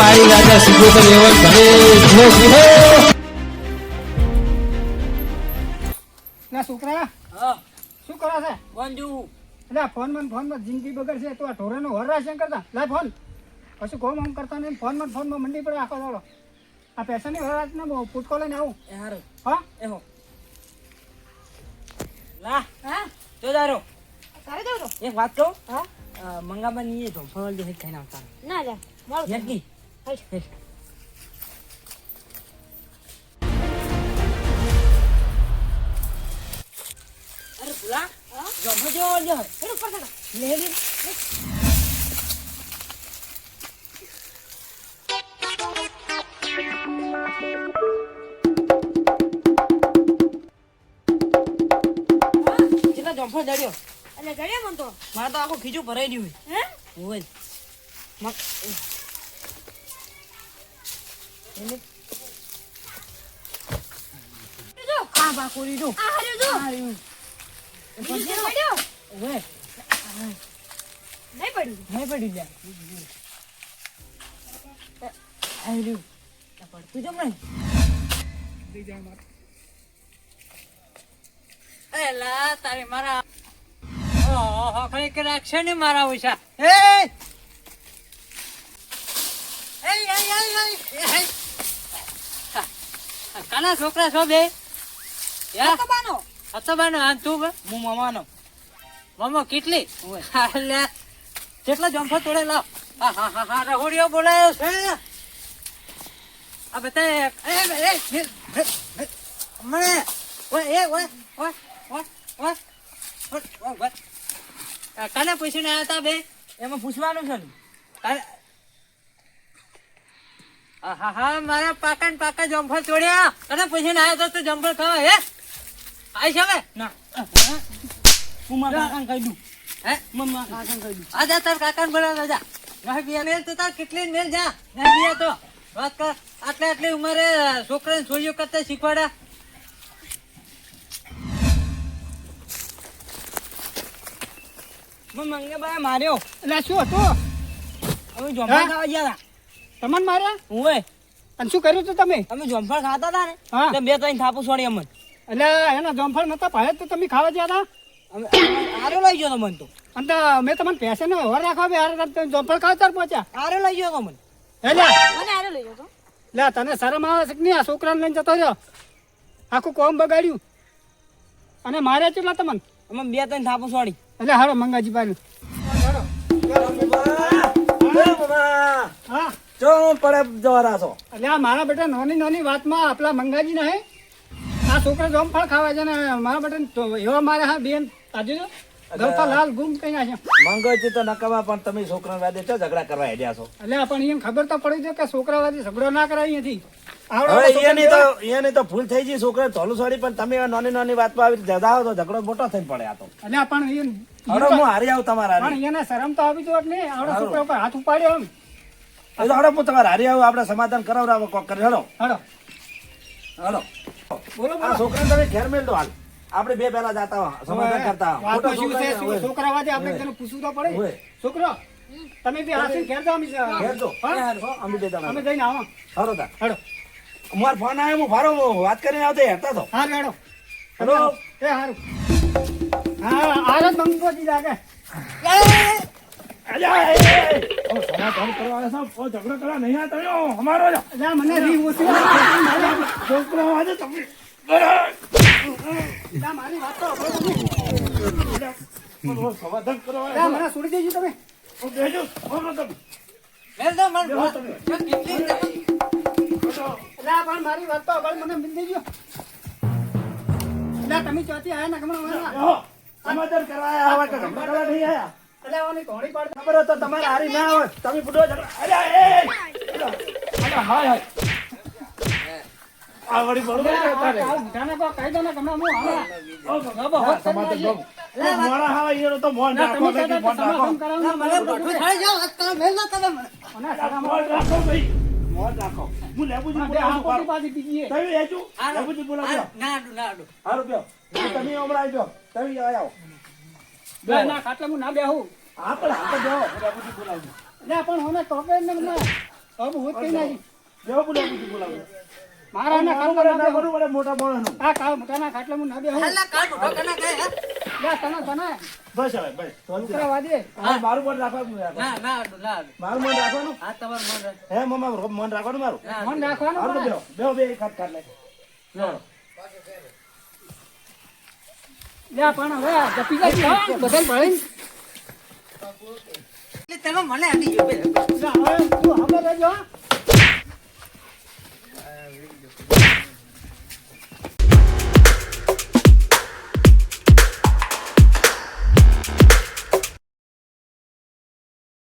મારી રાજા સિદ્ધેશ્વર લેવલ ભલે જુઓ જુઓ. ના છોકરા હા શું કરે છે? ફોન જોઉં. એટલે ફોનમાં જિંદગી બગડશે. તું આ ઢોરાનો વર રાશન કરતા લાય ફોન. પછી કોમ આમ કરતા નહીં. ફોનમાં મંડી પડે આખો દાડો. આ પૈસાની વરાત ને પૂટકો લઈને આવું. એ હારું હા એ હો લા હા તો દારો સારે જાવ તો એક વાત કહું. હા મંગાબા ની તો ફળ દે ખાઈને આવતા ના જા મળો યકી અરે ભૂલા જમો જો જો એનું પર થા લેલી જેટલા જમફળ જડ્યો એટલે જડ્યા મન તો મારે તો આખું ખીચું ભરાઈ ગયું હે હોય જો આ બાકોરી જો આ હારે જો આવ્યું બીજું તો પડ્યો ઓય નહીં પડ્યું નહીં પડી જા આવ્યું પડતું જમ નહીં એલા તારે મારા ઓહો ખરેખર રાખશે ને મારા ઓછા એ કાના છોકરા છો બે તો બાનો હતબાનો આ તું હું મામાનો મામા કેટલી લે કેટલા જંફો તોડે લાવ હા હા હા હા રહોડિયો બોલાયો છે આ બતા મને ઓય ઓય ઓય ઓય ઓય કાને પૂછીને આવ્યા હતા બે એમાં પૂછવાનું છે ને હા હા મારા પાકા જંફળ તોડ્યા કાને પૂછીને આવ્યા તો જંફળ ખાવા હે આઈ છે હવે ના હું મારા કાકાને કહી દઉં હે મમ્મા કાકાને કહી દઉં આ જા તાર કાકાને બોલાવ જા ના બિયા મેલ તો તાર કેટલી મેલ જા ના બિયા તો વાત કર આટલી ઉંમરે છોકરાને છોડીઓ કરતા શીખવાડા મંગે ભાઈ માર્યો એટલે શું હતું? અમે જોંફળ ખાવા ગયા તમને માર્યા? હું અને શું કર્યું તું તમે? અમે જોંફળ ખાતા હતા ને હા. તો બે ત્રણ થાપુ છોડી અમને એટલે એના જમફળ નતા પાડે તો તમે ખાવા ગયા હતા? અમે આરો લઈ ગયો તો મને તો અને તો મેં તમને પૈસાનો વર રાખવા બે હારે તમે જમફળ ખાવા તાર પહોંચ્યા. આરો લઈ ગયો તો મને એટલે મને હારે લઈ જતો લે તને શરમ આવે છે કે નહીં? આ છોકરાને લઈને જતો રહ્યો, આખું કોમ બગાડ્યું અને માર્યા કેટલા તમને? અમે બે ત્રણ થાપુ છોડી એટલે હારો મંગાજી પાડ્યું. હા એટલે આ મારા બેટા નાની વાતમાં આપલા મંગાજી ના હે આ છોકરા જમફળ ખાવા છે ને મારા બેટા એવા મારે હા બેન આજે ગલફા લાલ ગુમ કઈ નાખ્યા. મંગળજી તો નકામા પણ તમે છોકરા વાદે ચો ઝઘડા કરવા હેડ્યા છો. એટલે પણ એમ ખબર તો પડી છે કે છોકરા વાળી ઝઘડો ના કરાય નથી. હવે એની તો ભૂલ થઈ ગઈ છોકરા થોડું છોડી પણ તમે નાની વાતમાં આવી જતા તો ઝઘડો મોટો થઈને પડે આ તો. એટલે પણ હવે હું હારી આવું તમારા હારી. પણ એને શરમ તો આવી જોત ને આવડા છોકરા ઉપર હાથ ઉપાડ્યો એમ. એ તો હવે હું તમારા હારી આવું આપણે સમાધાન કરાવડાવો કોક કરી હેડો હાલો હેડો. બોલો આ છોકરાને તમે ઘેર મેલ દો હાલ આપણે બે પહેલા જાતા હો સમાધાન કરતા હો. વાતમાં શું છે? હોય. છોકરા વાદે આપણે તેને પૂછવું તો પડે. હોય. છોકરો તમે બી હાથે ઘેર જાઓ, અમે ઘેર દો હા? અમે બે અમે જણા જઈને આવો. હારો તા હાલો મારો ફોન આવ્યો હું ફારો વાત કરીને આવતો હેરતા તો હા હેડો હેલો. એ હારું હા આજ મંગોજી લાગે. સમાધાન કરવા આવ્યા છો ઝઘડો કરવા નહીં આ તમે અમારો જ. એટલે મને રી ઓછી લાગે. છોકરા વાદે તમે એટલે મારી વાત તો સાંભળો તમે. સમાધાન કરવા એટલે મને છોડી દેજો તમે. બેજો બોલો તમે મેલ દો મને બેહો તમે. કેટલી એટલે પણ મારી વાત તો સાંભળ, મને મિલ દેજો. એટલે તમે ચોથી આયા ને કમળો બેહો. સમાધાન કરવા આવ્યા હવે કે ઝઘડો કરવા નહીં આવ્યા. એટલે આવાની ઘોડી પાડ. ખબર હોય તો તમારે હારી ના હોય તમે બુડો ઝઘડો અરે એ હાય હાય આ વળી બરોબર તારે જાને કો કહી દો ને કમળો હું આવા. સમાધાન ગમ મોણા હાવા ઈનો તો મોન ના, રાખો તમે કે મોન રાખો સમાધાન કરાવો. મને બઠું ખાઈ જાઓ અત્યારે મેલ દો તમે મને અને સારા મોન રાખો ભાઈ મોન રાખો હું લેબુજી બે બોલાવું આંખોથી છું પાછી બીજી છે. તમે એજુ લેબુજી બોલાવો ના આડું હાલો બેહો તમે હમણાં આવજો તમે આવો ના, ના, ખાટલે હું ના બેહું. હા પણ હાથે બેહો લેબુજી બોલાવજો એટલે પણ મને ટોકે ને મને હવે હું જ કઈ નાખી. બેહો બોલાવું. મારા ના મારું ખાટલા ના ના કરવું પડે મોટા માણસનું. આ કાળ મોટાના ખાટલા હું ના બેહું. હાલા કાળ મોટો કના કહે હે? લ્યા, તને બસ હવે બસ છોકરા વાદે. હા, મારું મન રાખવાનું ના ના ના મારું મન રાખવાનું આ તમારું મન રાખ. હે મમ્મા મન રાખવાનું મારું મન રાખવાનું હાલો તો પડે. બેહો બે ખાટ લે લ્યા, પણ હવે આ જપી જાય છે, હો, બધાને ભળીને. એટલે તમે મને આડી ગયો બે. લ્યા, હવે તું હવે રહેજો, હો.